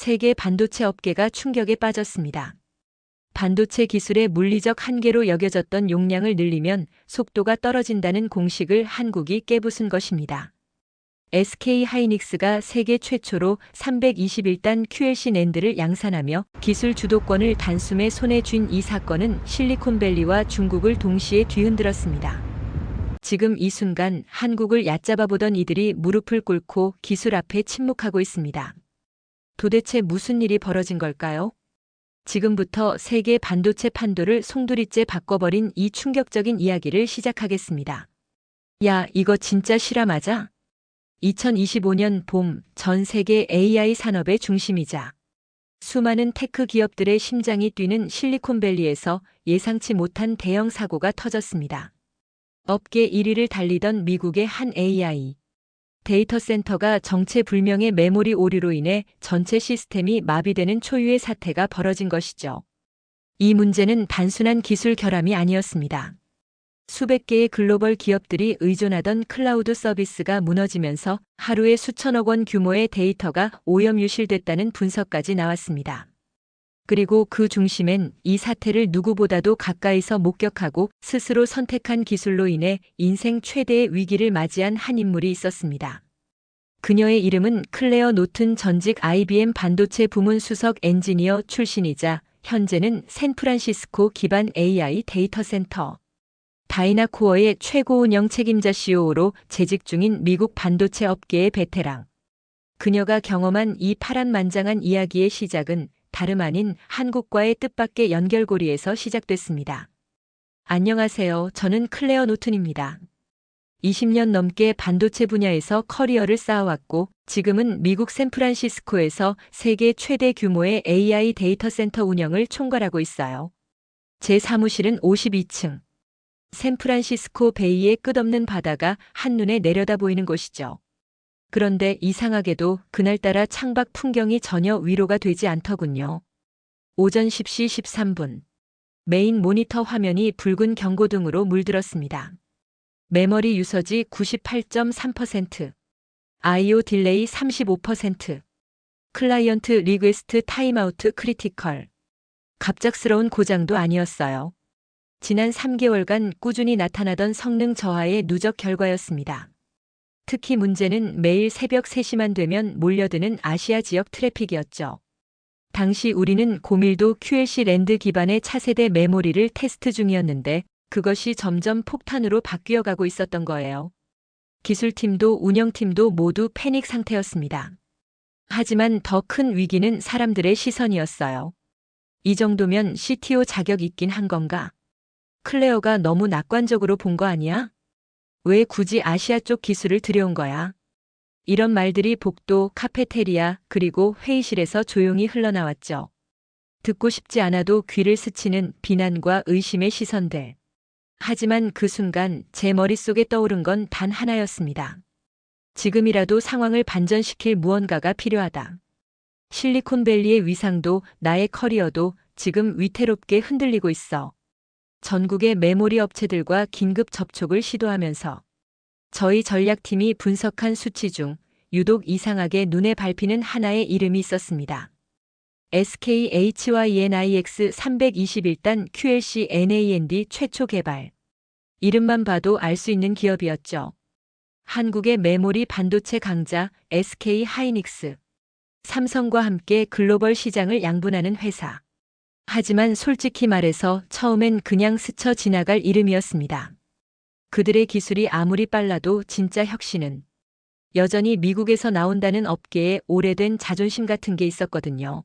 세계 반도체 업계가 충격에 빠졌습니다. 반도체 기술의 물리적 한계로 여겨졌던 용량을 늘리면 속도가 떨어진다는 공식을 한국이 깨부순 것입니다. SK 하이닉스가 세계 최초로 321단 QLC 낸드를 양산하며 기술 주도권을 단숨에 손에 쥔 이 사건은 실리콘밸리와 중국을 동시에 뒤흔들었습니다. 지금 이 순간 한국을 얕잡아 보던 이들이 무릎을 꿇고 기술 앞에 침묵하고 있습니다. 도대체 무슨 일이 벌어진 걸까요? 지금부터 세계 반도체 판도를 송두리째 바꿔버린 이 충격적인 이야기를 시작하겠습니다. 야, 이거 진짜 실화 맞아? 2025년 봄 전 세계 AI 산업의 중심이자 수많은 테크 기업들의 심장이 뛰는 실리콘밸리에서 예상치 못한 대형 사고가 터졌습니다. 업계 1위를 달리던 미국의 한 AI 데이터 센터가 정체불명의 메모리 오류로 인해 전체 시스템이 마비되는 초유의 사태가 벌어진 것이죠. 이 문제는 단순한 기술 결함이 아니었습니다. 수백 개의 글로벌 기업들이 의존하던 클라우드 서비스가 무너지면서 하루에 수천억 원 규모의 데이터가 오염 유실됐다는 분석까지 나왔습니다. 그리고 그 중심엔 이 사태를 누구보다도 가까이서 목격하고 스스로 선택한 기술로 인해 인생 최대의 위기를 맞이한 한 인물이 있었습니다. 그녀의 이름은 클레어 노튼 전직 IBM 반도체 부문 수석 엔지니어 출신이자 현재는 샌프란시스코 기반 AI 데이터 센터 다이나코어의 최고 운영 책임자 CEO로 재직 중인 미국 반도체 업계의 베테랑. 그녀가 경험한 이 파란만장한 이야기의 시작은 다름 아닌 한국과의 뜻밖의 연결고리에서 시작됐습니다. 안녕하세요. 저는 클레어 노튼입니다. 20년 넘게 반도체 분야에서 커리어를 쌓아왔고 지금은 미국 샌프란시스코에서 세계 최대 규모의 AI 데이터 센터 운영을 총괄하고 있어요. 제 사무실은 52층. 샌프란시스코 베이의 끝없는 바다가 한눈에 내려다 보이는 곳이죠. 그런데 이상하게도 그날따라 창밖 풍경이 전혀 위로가 되지 않더군요. 오전 10시 13분. 메인 모니터 화면이 붉은 경고등으로 물들었습니다. 메모리 유서지 98.3%, I/O 딜레이 35%, 클라이언트 리퀘스트 타임아우트 크리티컬. 갑작스러운 고장도 아니었어요. 지난 3개월간 꾸준히 나타나던 성능 저하의 누적 결과였습니다. 특히 문제는 매일 새벽 3시만 되면 몰려드는 아시아 지역 트래픽이었죠. 당시 우리는 고밀도 QLC 랜드 기반의 차세대 메모리를 테스트 중이었는데 그것이 점점 폭탄으로 바뀌어가고 있었던 거예요. 기술팀도 운영팀도 모두 패닉 상태였습니다. 하지만 더 큰 위기는 사람들의 시선이었어요. 이 정도면 CTO 자격 있긴 한 건가? 클레어가 너무 낙관적으로 본 거 아니야? 왜 굳이 아시아 쪽 기술을 들여온 거야? 이런 말들이 복도, 카페테리아, 그리고 회의실에서 조용히 흘러나왔죠. 듣고 싶지 않아도 귀를 스치는 비난과 의심의 시선들. 하지만 그 순간 제 머릿속에 떠오른 건 단 하나였습니다. 지금이라도 상황을 반전시킬 무언가가 필요하다. 실리콘밸리의 위상도 나의 커리어도 지금 위태롭게 흔들리고 있어. 전국의 메모리 업체들과 긴급 접촉을 시도하면서 저희 전략팀이 분석한 수치 중 유독 이상하게 눈에 밟히는 하나의 이름이 있었습니다. SK hynix 321단 QLC NAND 최초 개발. 이름만 봐도 알 수 있는 기업이었죠. 한국의 메모리 반도체 강자 SK 하이닉스. 삼성과 함께 글로벌 시장을 양분하는 회사. 하지만 솔직히 말해서 처음엔 그냥 스쳐 지나갈 이름이었습니다. 그들의 기술이 아무리 빨라도 진짜 혁신은 여전히 미국에서 나온다는 업계에 오래된 자존심 같은 게 있었거든요.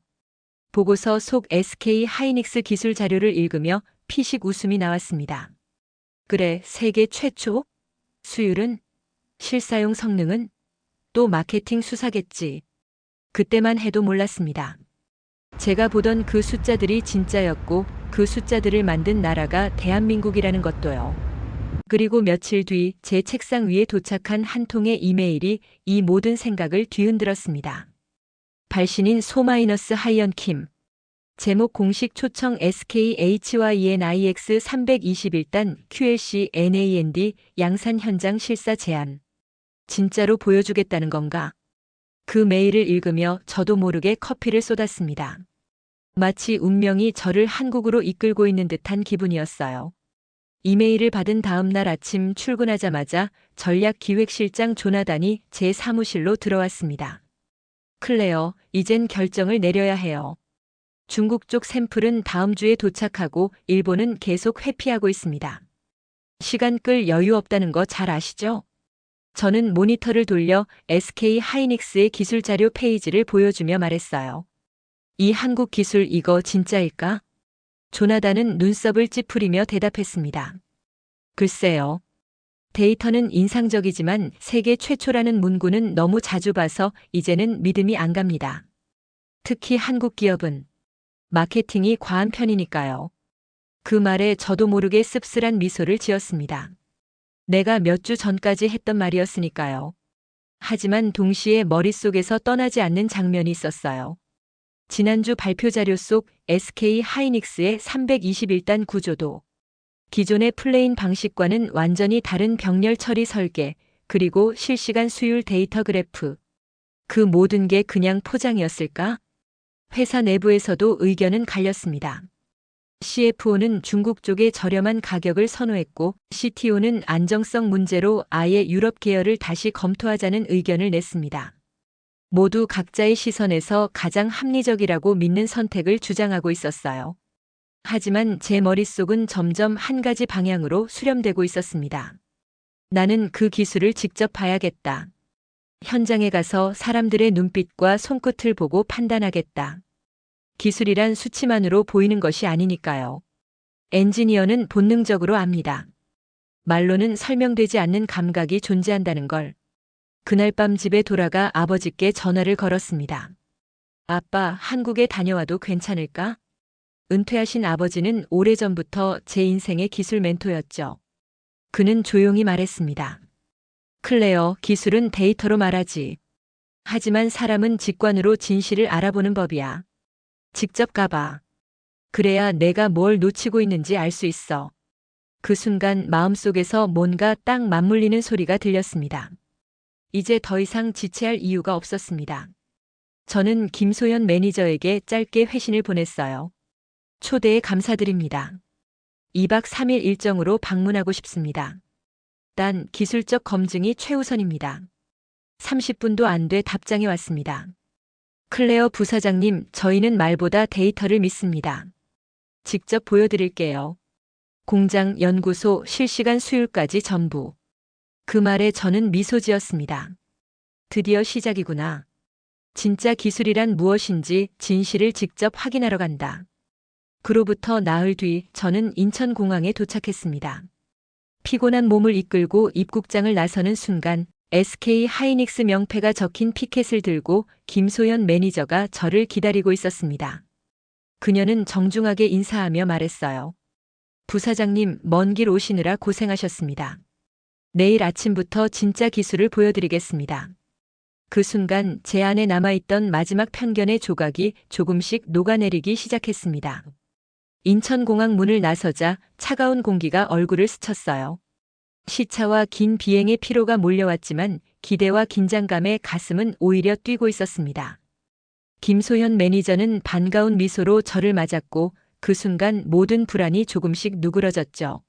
보고서 속 SK 하이닉스 기술 자료를 읽으며 피식 웃음이 나왔습니다. 그래, 세계 최초? 수율은? 실사용 성능은? 또 마케팅 수사겠지. 그때만 해도 몰랐습니다. 제가 보던 그 숫자들이 진짜였고 그 숫자들을 만든 나라가 대한민국이라는 것도요. 그리고 며칠 뒤 제 책상 위에 도착한 한 통의 이메일이 이 모든 생각을 뒤흔들었습니다. 발신인 소마이너스 하이언킴. 제목 공식 초청 SK hynix 321단 QLC NAND 양산 현장 실사 제안. 진짜로 보여주겠다는 건가? 그 메일을 읽으며 저도 모르게 커피를 쏟았습니다. 마치 운명이 저를 한국으로 이끌고 있는 듯한 기분이었어요. 이메일을 받은 다음 날 아침 출근하자마자 전략기획실장 조나단이 제 사무실로 들어왔습니다. 클레어, 이젠 결정을 내려야 해요. 중국 쪽 샘플은 다음 주에 도착하고 일본은 계속 회피하고 있습니다. 시간 끌 여유 없다는 거 잘 아시죠? 저는 모니터를 돌려 SK 하이닉스의 기술 자료 페이지를 보여주며 말했어요. 이 한국 기술 이거 진짜일까? 조나단은 눈썹을 찌푸리며 대답했습니다. 글쎄요. 데이터는 인상적이지만 세계 최초라는 문구는 너무 자주 봐서 이제는 믿음이 안 갑니다. 특히 한국 기업은 마케팅이 과한 편이니까요. 그 말에 저도 모르게 씁쓸한 미소를 지었습니다. 내가 몇 주 전까지 했던 말이었으니까요. 하지만 동시에 머릿속에서 떠나지 않는 장면이 있었어요. 지난주 발표 자료 속 SK 하이닉스의 321단 구조도 기존의 플레인 방식과는 완전히 다른 병렬 처리 설계, 그리고 실시간 수율 데이터 그래프. 그 모든 게 그냥 포장이었을까? 회사 내부에서도 의견은 갈렸습니다. CFO는 중국 쪽의 저렴한 가격을 선호했고 CTO는 안정성 문제로 아예 유럽 계열을 다시 검토하자는 의견을 냈습니다. 모두 각자의 시선에서 가장 합리적이라고 믿는 선택을 주장하고 있었어요. 하지만 제 머릿속은 점점 한 가지 방향으로 수렴되고 있었습니다. 나는 그 기술을 직접 봐야겠다. 현장에 가서 사람들의 눈빛과 손끝을 보고 판단하겠다. 기술이란 수치만으로 보이는 것이 아니니까요. 엔지니어는 본능적으로 압니다. 말로는 설명되지 않는 감각이 존재한다는 걸. 그날 밤 집에 돌아가 아버지께 전화를 걸었습니다. 아빠, 한국에 다녀와도 괜찮을까? 은퇴하신 아버지는 오래전부터 제 인생의 기술 멘토였죠. 그는 조용히 말했습니다. 클레어, 기술은 데이터로 말하지. 하지만 사람은 직관으로 진실을 알아보는 법이야. 직접 가봐. 그래야 내가 뭘 놓치고 있는지 알 수 있어. 그 순간 마음속에서 뭔가 딱 맞물리는 소리가 들렸습니다. 이제 더 이상 지체할 이유가 없었습니다. 저는 김소연 매니저에게 짧게 회신을 보냈어요. 초대에 감사드립니다. 2박 3일 일정으로 방문하고 싶습니다. 단 기술적 검증이 최우선입니다. 30분도 안 돼 답장이 왔습니다. 클레어 부사장님, 저희는 말보다 데이터를 믿습니다. 직접 보여드릴게요. 공장, 연구소, 실시간 수율까지 전부. 그 말에 저는 미소 지었습니다. 드디어 시작이구나. 진짜 기술이란 무엇인지 진실을 직접 확인하러 간다. 그로부터 나흘 뒤 저는 인천공항에 도착했습니다. 피곤한 몸을 이끌고 입국장을 나서는 순간 SK 하이닉스 명패가 적힌 피켓을 들고 김소연 매니저가 저를 기다리고 있었습니다. 그녀는 정중하게 인사하며 말했어요. 부사장님, 먼 길 오시느라 고생하셨습니다. 내일 아침부터 진짜 기술을 보여드리겠습니다. 그 순간 제 안에 남아있던 마지막 편견의 조각이 조금씩 녹아내리기 시작했습니다. 인천공항 문을 나서자 차가운 공기가 얼굴을 스쳤어요. 시차와 긴 비행의 피로가 몰려왔지만 기대와 긴장감에 가슴은 오히려 뛰고 있었습니다. 김소현 매니저는 반가운 미소로 저를 맞았고 그 순간 모든 불안이 조금씩 누그러졌죠.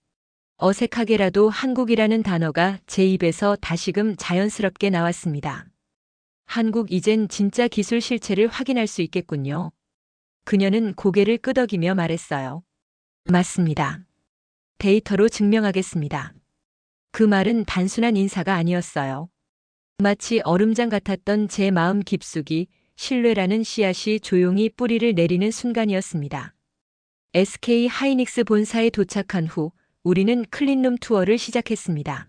어색하게라도 한국이라는 단어가 제 입에서 다시금 자연스럽게 나왔습니다. 한국, 이젠 진짜 기술 실체를 확인할 수 있겠군요. 그녀는 고개를 끄덕이며 말했어요. 맞습니다. 데이터로 증명하겠습니다. 그 말은 단순한 인사가 아니었어요. 마치 얼음장 같았던 제 마음 깊숙이 신뢰라는 씨앗이 조용히 뿌리를 내리는 순간이었습니다. SK 하이닉스 본사에 도착한 후 우리는 클린룸 투어를 시작했습니다.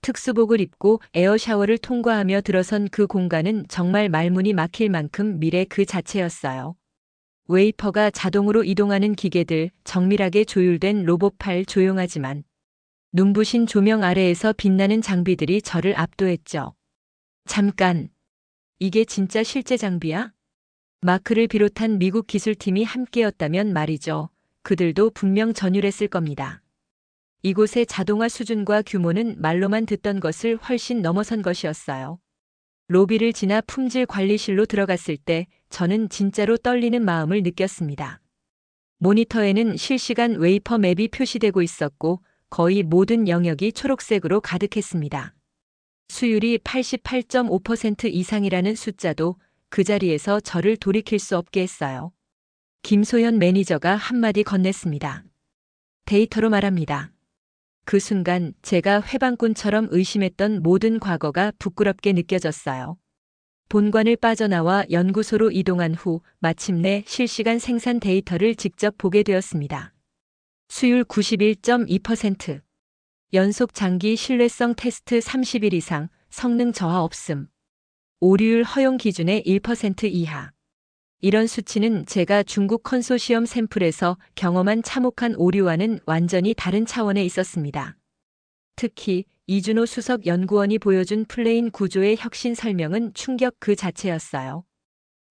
특수복을 입고 에어샤워를 통과하며 들어선 그 공간은 정말 말문이 막힐 만큼 미래 그 자체였어요. 웨이퍼가 자동으로 이동하는 기계들, 정밀하게 조율된 로봇팔, 조용하지만 눈부신 조명 아래에서 빛나는 장비들이 저를 압도했죠. 잠깐, 이게 진짜 실제 장비야? 마크를 비롯한 미국 기술팀이 함께였다면 말이죠. 그들도 분명 전율했을 겁니다. 이곳의 자동화 수준과 규모는 말로만 듣던 것을 훨씬 넘어선 것이었어요. 로비를 지나 품질 관리실로 들어갔을 때 저는 진짜로 떨리는 마음을 느꼈습니다. 모니터에는 실시간 웨이퍼 맵이 표시되고 있었고 거의 모든 영역이 초록색으로 가득했습니다. 수율이 88.5% 이상이라는 숫자도 그 자리에서 저를 돌이킬 수 없게 했어요. 김소연 매니저가 한마디 건넸습니다. 데이터로 말합니다. 그 순간 제가 회방꾼처럼 의심했던 모든 과거가 부끄럽게 느껴졌어요. 본관을 빠져나와 연구소로 이동한 후 마침내 실시간 생산 데이터를 직접 보게 되었습니다. 수율 91.2%, 연속 장기 신뢰성 테스트 30일 이상, 성능 저하 없음, 오류율 허용 기준의 1% 이하. 이런 수치는 제가 중국 컨소시엄 샘플에서 경험한 참혹한 오류와는 완전히 다른 차원에 있었습니다. 특히 이준호 수석 연구원이 보여준 플레인 구조의 혁신 설명은 충격 그 자체였어요.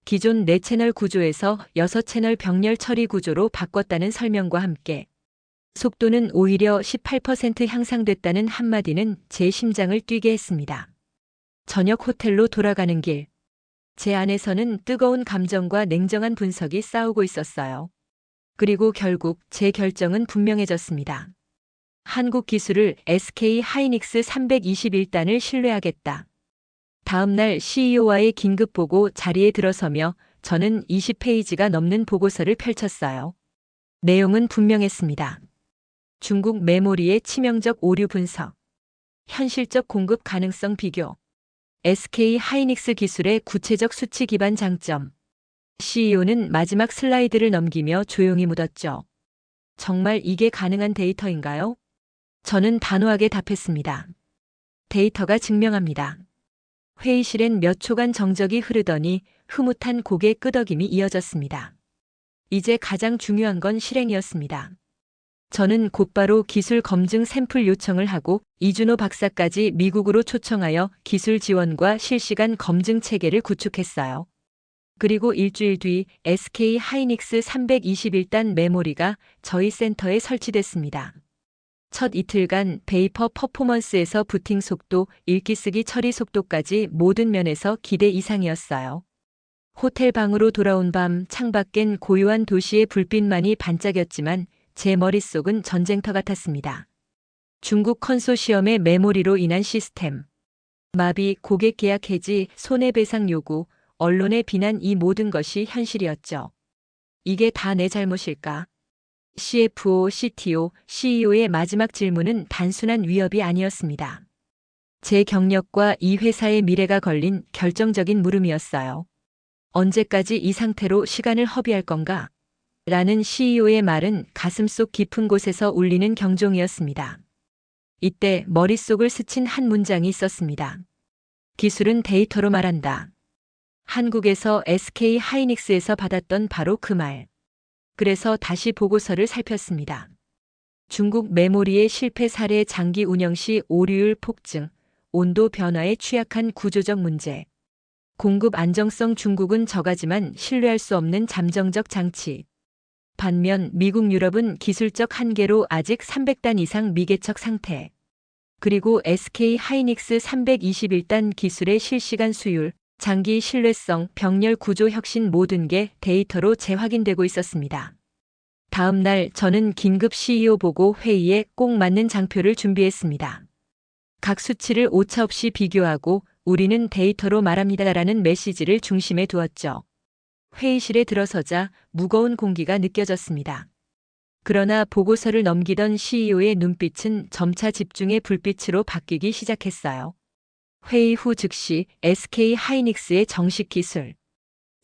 기존 4채널 구조에서 6채널 병렬 처리 구조로 바꿨다는 설명과 함께 속도는 오히려 18% 향상됐다는 한마디는 제 심장을 뛰게 했습니다. 저녁 호텔로 돌아가는 길. 제 안에서는 뜨거운 감정과 냉정한 분석이 싸우고 있었어요. 그리고 결국 제 결정은 분명해졌습니다. 한국 기술을 SK 하이닉스 321단을 신뢰하겠다. 다음 날 CEO와의 긴급 보고 자리에 들어서며 저는 20페이지가 넘는 보고서를 펼쳤어요. 내용은 분명했습니다. 중국 메모리의 치명적 오류 분석, 현실적 공급 가능성 비교, SK 하이닉스 기술의 구체적 수치 기반 장점. CEO는 마지막 슬라이드를 넘기며 조용히 묻었죠. 정말 이게 가능한 데이터인가요? 저는 단호하게 답했습니다. 데이터가 증명합니다. 회의실엔 몇 초간 정적이 흐르더니 흐뭇한 고개 끄덕임이 이어졌습니다. 이제 가장 중요한 건 실행이었습니다. 저는 곧바로 기술 검증 샘플 요청을 하고 이준호 박사까지 미국으로 초청하여 기술 지원과 실시간 검증 체계를 구축했어요. 그리고 일주일 뒤 SK 하이닉스 321단 메모리가 저희 센터에 설치됐습니다. 첫 이틀간 베이퍼 퍼포먼스에서 부팅 속도, 읽기 쓰기 처리 속도까지 모든 면에서 기대 이상이었어요. 호텔 방으로 돌아온 밤 창밖엔 고요한 도시의 불빛만이 반짝였지만 제 머릿속은 전쟁터 같았습니다. 중국 컨소시엄의 메모리로 인한 시스템, 마비, 고객 계약 해지, 손해배상 요구, 언론의 비난, 이 모든 것이 현실이었죠. 이게 다 내 잘못일까? CFO, CTO, CEO의 마지막 질문은 단순한 위협이 아니었습니다. 제 경력과 이 회사의 미래가 걸린 결정적인 물음이었어요. 언제까지 이 상태로 시간을 허비할 건가? 라는 CEO의 말은 가슴속 깊은 곳에서 울리는 경종이었습니다. 이때 머릿속을 스친 한 문장이 있었습니다. 기술은 데이터로 말한다. 한국에서 SK 하이닉스에서 받았던 바로 그 말. 그래서 다시 보고서를 살폈습니다. 중국 메모리의 실패 사례, 장기 운영 시 오류율 폭증, 온도 변화에 취약한 구조적 문제. 공급 안정성, 중국은 저가지만 신뢰할 수 없는 잠정적 장치. 반면 미국, 유럽은 기술적 한계로 아직 300단 이상 미개척 상태. 그리고 SK 하이닉스 321단 기술의 실시간 수율, 장기 신뢰성, 병렬 구조 혁신, 모든 게 데이터로 재확인되고 있었습니다. 다음 날 저는 긴급 CEO 보고 회의에 꼭 맞는 장표를 준비했습니다. 각 수치를 오차없이 비교하고 우리는 데이터로 말합니다라는 메시지를 중심에 두었죠. 회의실에 들어서자 무거운 공기가 느껴졌습니다. 그러나 보고서를 넘기던 CEO의 눈빛은 점차 집중의 불빛으로 바뀌기 시작했어요. 회의 후 즉시 SK 하이닉스의 정식 기술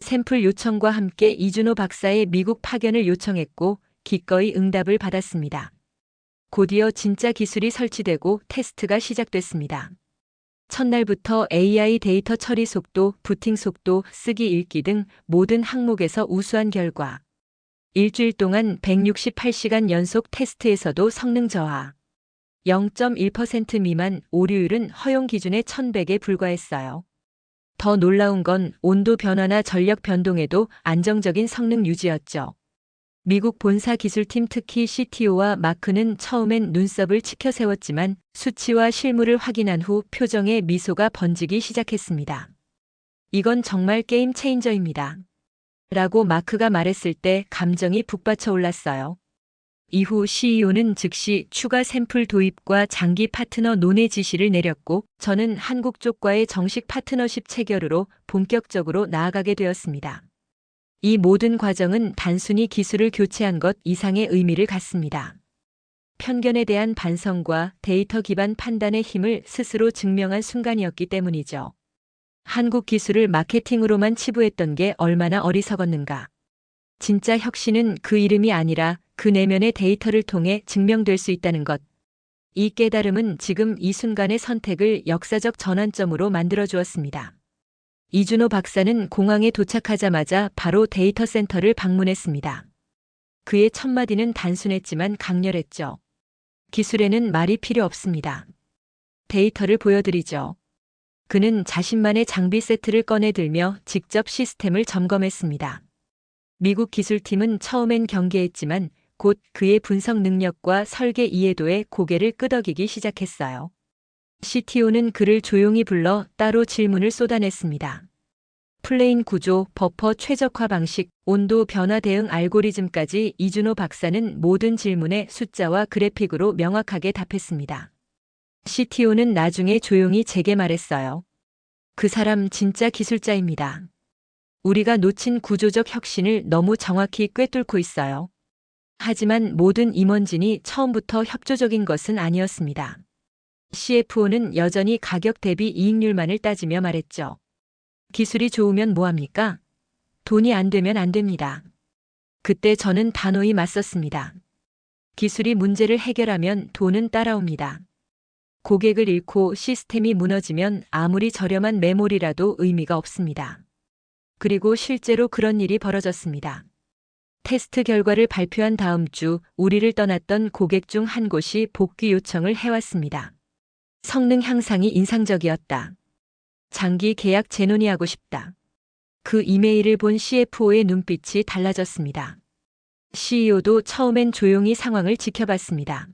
샘플 요청과 함께 이준호 박사의 미국 파견을 요청했고 기꺼이 응답을 받았습니다. 곧이어 진짜 기술이 설치되고 테스트가 시작됐습니다. 첫날부터 AI 데이터 처리 속도, 부팅 속도, 쓰기 읽기 등 모든 항목에서 우수한 결과. 일주일 동안 168시간 연속 테스트에서도 성능 저하 0.1% 미만, 오류율은 허용 기준의 1100에 불과했어요. 더 놀라운 건 온도 변화나 전력 변동에도 안정적인 성능 유지였죠. 미국 본사 기술팀, 특히 CTO와 마크는 처음엔 눈썹을 치켜 세웠지만 수치와 실물을 확인한 후 표정에 미소가 번지기 시작했습니다. 이건 정말 게임 체인저입니다. 라고 마크가 말했을 때 감정이 북받쳐 올랐어요. 이후 CEO는 즉시 추가 샘플 도입과 장기 파트너 논의 지시를 내렸고 저는 한국 쪽과의 정식 파트너십 체결으로 본격적으로 나아가게 되었습니다. 이 모든 과정은 단순히 기술을 교체한 것 이상의 의미를 갖습니다. 편견에 대한 반성과 데이터 기반 판단의 힘을 스스로 증명한 순간이었기 때문이죠. 한국 기술을 마케팅으로만 치부했던 게 얼마나 어리석었는가. 진짜 혁신은 그 이름이 아니라 그 내면의 데이터를 통해 증명될 수 있다는 것. 이 깨달음은 지금 이 순간의 선택을 역사적 전환점으로 만들어 주었습니다. 이준호 박사는 공항에 도착하자마자 바로 데이터 센터를 방문했습니다. 그의 첫 마디는 단순했지만 강렬했죠. 기술에는 말이 필요 없습니다. 데이터를 보여드리죠. 그는 자신만의 장비 세트를 꺼내들며 직접 시스템을 점검했습니다. 미국 기술팀은 처음엔 경계했지만 곧 그의 분석 능력과 설계 이해도에 고개를 끄덕이기 시작했어요. CTO는 그를 조용히 불러 따로 질문을 쏟아냈습니다. 플레인 구조, 버퍼 최적화 방식, 온도 변화 대응 알고리즘까지 이준호 박사는 모든 질문에 숫자와 그래픽으로 명확하게 답했습니다. CTO는 나중에 조용히 제게 말했어요. 그 사람 진짜 기술자입니다. 우리가 놓친 구조적 혁신을 너무 정확히 꿰뚫고 있어요. 하지만 모든 임원진이 처음부터 협조적인 것은 아니었습니다. CFO는 여전히 가격 대비 이익률만을 따지며 말했죠. 기술이 좋으면 뭐합니까? 돈이 안 되면 안 됩니다. 그때 저는 단호히 맞섰습니다. 기술이 문제를 해결하면 돈은 따라옵니다. 고객을 잃고 시스템이 무너지면 아무리 저렴한 메모리라도 의미가 없습니다. 그리고 실제로 그런 일이 벌어졌습니다. 테스트 결과를 발표한 다음 주 우리를 떠났던 고객 중 한 곳이 복귀 요청을 해왔습니다. 성능 향상이 인상적이었다. 장기 계약 재논의하고 싶다. 그 이메일을 본 CFO의 눈빛이 달라졌습니다. CEO도 처음엔 조용히 상황을 지켜봤습니다.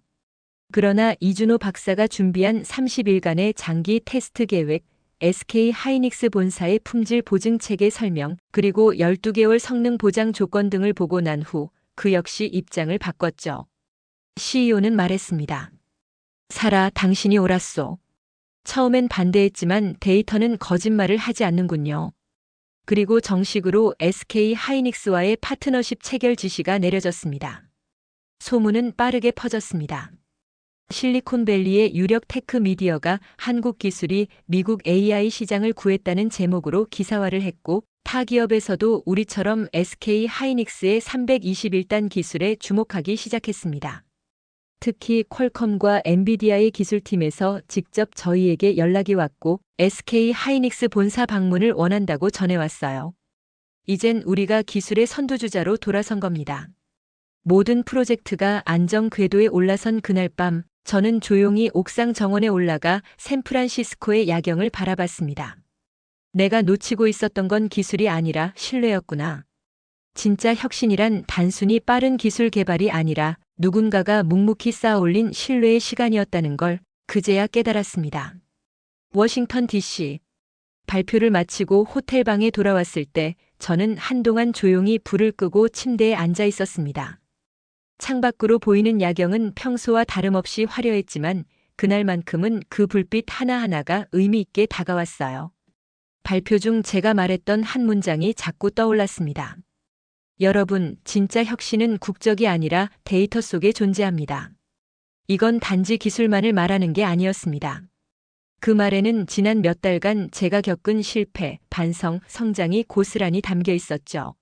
그러나 이준호 박사가 준비한 30일간의 장기 테스트 계획, SK 하이닉스 본사의 품질 보증 체계 설명, 그리고 12개월 성능 보장 조건 등을 보고 난 후 그 역시 입장을 바꿨죠. CEO는 말했습니다. 사라, 당신이 옳았소. 처음엔 반대했지만 데이터는 거짓말을 하지 않는군요. 그리고 정식으로 SK 하이닉스와의 파트너십 체결 지시가 내려졌습니다. 소문은 빠르게 퍼졌습니다. 실리콘밸리의 유력 테크 미디어가 한국 기술이 미국 AI 시장을 구했다는 제목으로 기사화를 했고 타 기업에서도 우리처럼 SK 하이닉스의 321단 기술에 주목하기 시작했습니다. 특히 퀄컴과 엔비디아의 기술팀에서 직접 저희에게 연락이 왔고 SK 하이닉스 본사 방문을 원한다고 전해왔어요. 이젠 우리가 기술의 선두주자로 돌아선 겁니다. 모든 프로젝트가 안정 궤도에 올라선 그날 밤 저는 조용히 옥상 정원에 올라가 샌프란시스코의 야경을 바라봤습니다. 내가 놓치고 있었던 건 기술이 아니라 신뢰였구나. 진짜 혁신이란 단순히 빠른 기술 개발이 아니라 누군가가 묵묵히 쌓아올린 신뢰의 시간이었다는 걸 그제야 깨달았습니다. 워싱턴 DC. 발표를 마치고 호텔방에 돌아왔을 때 저는 한동안 조용히 불을 끄고 침대에 앉아 있었습니다. 창밖으로 보이는 야경은 평소와 다름없이 화려했지만 그날만큼은 그 불빛 하나하나가 의미 있게 다가왔어요. 발표 중 제가 말했던 한 문장이 자꾸 떠올랐습니다. 여러분, 진짜 혁신은 국적이 아니라 데이터 속에 존재합니다. 이건 단지 기술만을 말하는 게 아니었습니다. 그 말에는 지난 몇 달간 제가 겪은 실패, 반성, 성장이 고스란히 담겨 있었죠.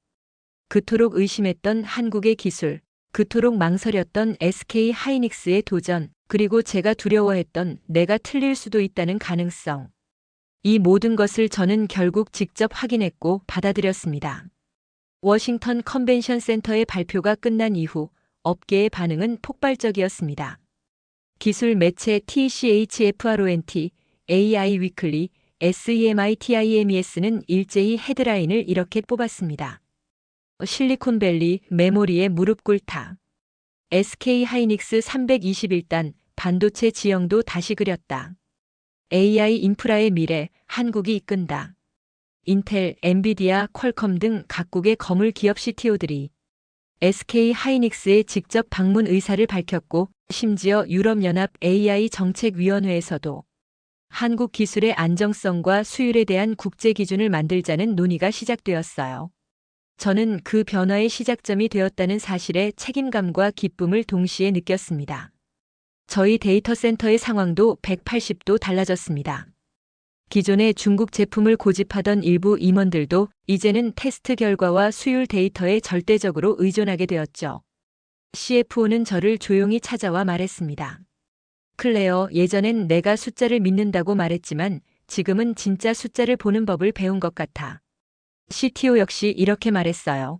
그토록 의심했던 한국의 기술, 그토록 망설였던 SK 하이닉스의 도전, 그리고 제가 두려워했던 내가 틀릴 수도 있다는 가능성. 이 모든 것을 저는 결국 직접 확인했고 받아들였습니다. 워싱턴 컨벤션 센터의 발표가 끝난 이후 업계의 반응은 폭발적이었습니다. 기술 매체 TCHFRONT, AI 위클리, SEMITIMES는 일제히 헤드라인을 이렇게 뽑았습니다. 실리콘밸리 메모리에 무릎 꿇다. SK 하이닉스 321단 반도체 지형도 다시 그렸다. AI 인프라의 미래 한국이 이끈다. 인텔, 엔비디아, 퀄컴 등 각국의 거물 기업 CTO들이 SK 하이닉스에 직접 방문 의사를 밝혔고, 심지어 유럽연합 AI 정책위원회에서도 한국 기술의 안정성과 수율에 대한 국제 기준을 만들자는 논의가 시작되었어요. 저는 그 변화의 시작점이 되었다는 사실에 책임감과 기쁨을 동시에 느꼈습니다. 저희 데이터 센터의 상황도 180도 달라졌습니다. 기존의 중국 제품을 고집하던 일부 임원들도 이제는 테스트 결과와 수율 데이터에 절대적으로 의존하게 되었죠. CFO는 저를 조용히 찾아와 말했습니다. 클레어, 예전엔 내가 숫자를 믿는다고 말했지만 지금은 진짜 숫자를 보는 법을 배운 것 같아. CTO 역시 이렇게 말했어요.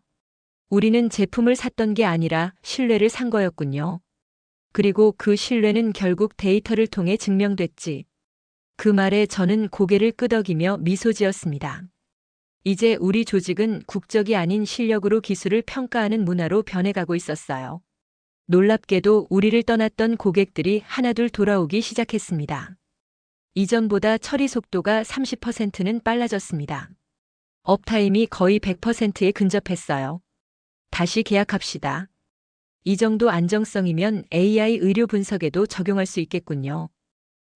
우리는 제품을 샀던 게 아니라 신뢰를 산 거였군요. 그리고 그 신뢰는 결국 데이터를 통해 증명됐지. 그 말에 저는 고개를 끄덕이며 미소 지었습니다. 이제 우리 조직은 국적이 아닌 실력으로 기술을 평가하는 문화로 변해가고 있었어요. 놀랍게도 우리를 떠났던 고객들이 하나둘 돌아오기 시작했습니다. 이전보다 처리 속도가 30%는 빨라졌습니다. 업타임이 거의 100%에 근접했어요. 다시 계약합시다. 이 정도 안정성이면 AI 의료 분석에도 적용할 수 있겠군요.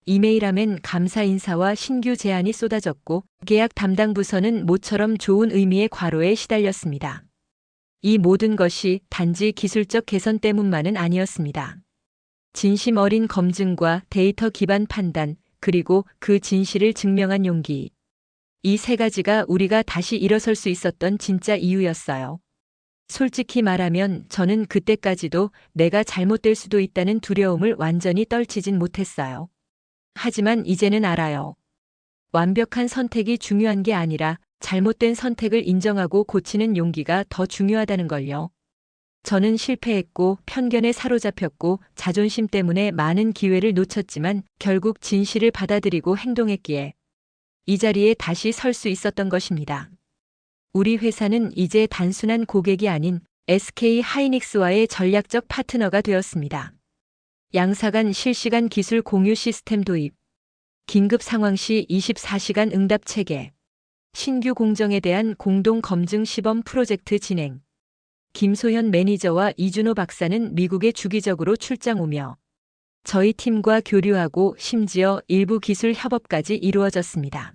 이메일함엔 감사 인사와 신규 제안이 쏟아졌고, 계약 담당 부서는 모처럼 좋은 의미의 과로에 시달렸습니다. 이 모든 것이 단지 기술적 개선 때문만은 아니었습니다. 진심 어린 검증과 데이터 기반 판단, 그리고 그 진실을 증명한 용기. 이 세 가지가 우리가 다시 일어설 수 있었던 진짜 이유였어요. 솔직히 말하면 저는 그때까지도 내가 잘못될 수도 있다는 두려움을 완전히 떨치진 못했어요. 하지만 이제는 알아요. 완벽한 선택이 중요한 게 아니라 잘못된 선택을 인정하고 고치는 용기가 더 중요하다는 걸요. 저는 실패했고 편견에 사로잡혔고 자존심 때문에 많은 기회를 놓쳤지만 결국 진실을 받아들이고 행동했기에 이 자리에 다시 설 수 있었던 것입니다. 우리 회사는 이제 단순한 고객이 아닌 SK 하이닉스와의 전략적 파트너가 되었습니다. 양사 간 실시간 기술 공유 시스템 도입, 긴급 상황 시 24시간 응답 체계, 신규 공정에 대한 공동 검증 시범 프로젝트 진행. 김소현 매니저와 이준호 박사는 미국에 주기적으로 출장 오며 저희 팀과 교류하고 심지어 일부 기술 협업까지 이루어졌습니다.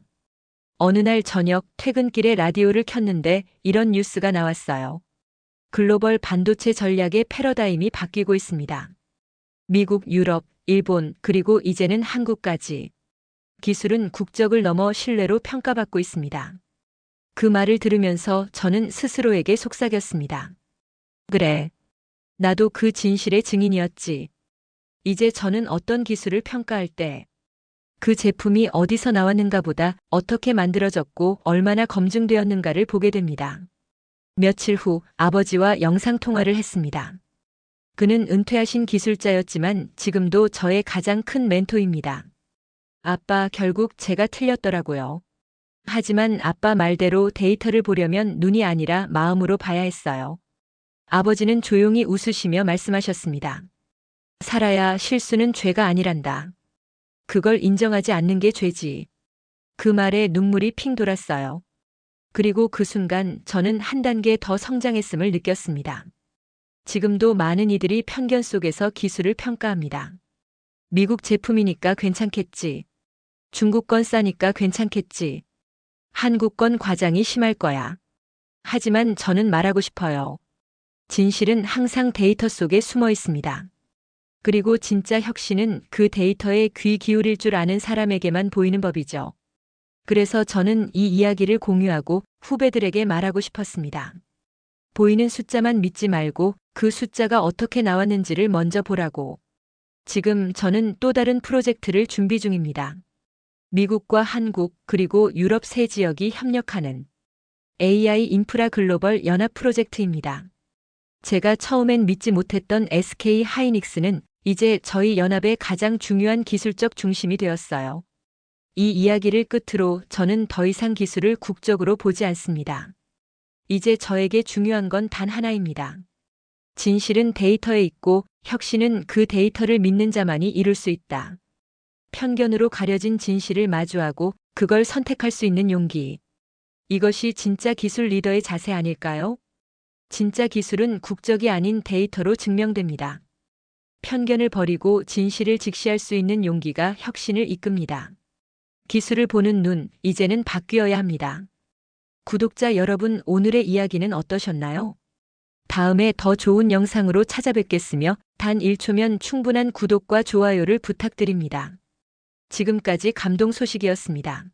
어느 날 저녁 퇴근길에 라디오를 켰는데 이런 뉴스가 나왔어요. 글로벌 반도체 전략의 패러다임이 바뀌고 있습니다. 미국, 유럽, 일본, 그리고 이제는 한국까지. 기술은 국적을 넘어 신뢰로 평가받고 있습니다. 그 말을 들으면서 저는 스스로에게 속삭였습니다. 그래. 나도 그 진실의 증인이었지. 이제 저는 어떤 기술을 평가할 때 그 제품이 어디서 나왔는가 보다 어떻게 만들어졌고 얼마나 검증되었는가를 보게 됩니다. 며칠 후 아버지와 영상통화를 했습니다. 그는 은퇴하신 기술자였지만 지금도 저의 가장 큰 멘토입니다. 아빠, 결국 제가 틀렸더라고요. 하지만 아빠 말대로 데이터를 보려면 눈이 아니라 마음으로 봐야 했어요. 아버지는 조용히 웃으시며 말씀하셨습니다. 살아야 실수는 죄가 아니란다. 그걸 인정하지 않는 게 죄지. 그 말에 눈물이 핑 돌았어요. 그리고 그 순간 저는 한 단계 더 성장했음을 느꼈습니다. 지금도 많은 이들이 편견 속에서 기술을 평가합니다. 미국 제품이니까 괜찮겠지. 중국 건 싸니까 괜찮겠지. 한국 건 과장이 심할 거야. 하지만 저는 말하고 싶어요. 진실은 항상 데이터 속에 숨어 있습니다. 그리고 진짜 혁신은 그 데이터에 귀 기울일 줄 아는 사람에게만 보이는 법이죠. 그래서 저는 이 이야기를 공유하고 후배들에게 말하고 싶었습니다. 보이는 숫자만 믿지 말고 그 숫자가 어떻게 나왔는지를 먼저 보라고. 지금 저는 또 다른 프로젝트를 준비 중입니다. 미국과 한국 그리고 유럽 세 지역이 협력하는 AI 인프라 글로벌 연합 프로젝트입니다. 제가 처음엔 믿지 못했던 SK 하이닉스는 이제 저희 연합의 가장 중요한 기술적 중심이 되었어요. 이 이야기를 끝으로 저는 더 이상 기술을 국적으로 보지 않습니다. 이제 저에게 중요한 건 단 하나입니다. 진실은 데이터에 있고 혁신은 그 데이터를 믿는 자만이 이룰 수 있다. 편견으로 가려진 진실을 마주하고 그걸 선택할 수 있는 용기. 이것이 진짜 기술 리더의 자세 아닐까요? 진짜 기술은 국적이 아닌 데이터로 증명됩니다. 편견을 버리고 진실을 직시할 수 있는 용기가 혁신을 이끕니다. 기술을 보는 눈, 이제는 바뀌어야 합니다. 구독자 여러분, 오늘의 이야기는 어떠셨나요? 다음에 더 좋은 영상으로 찾아뵙겠으며 단 1초면 충분한 구독과 좋아요를 부탁드립니다. 지금까지 감동 소식이었습니다.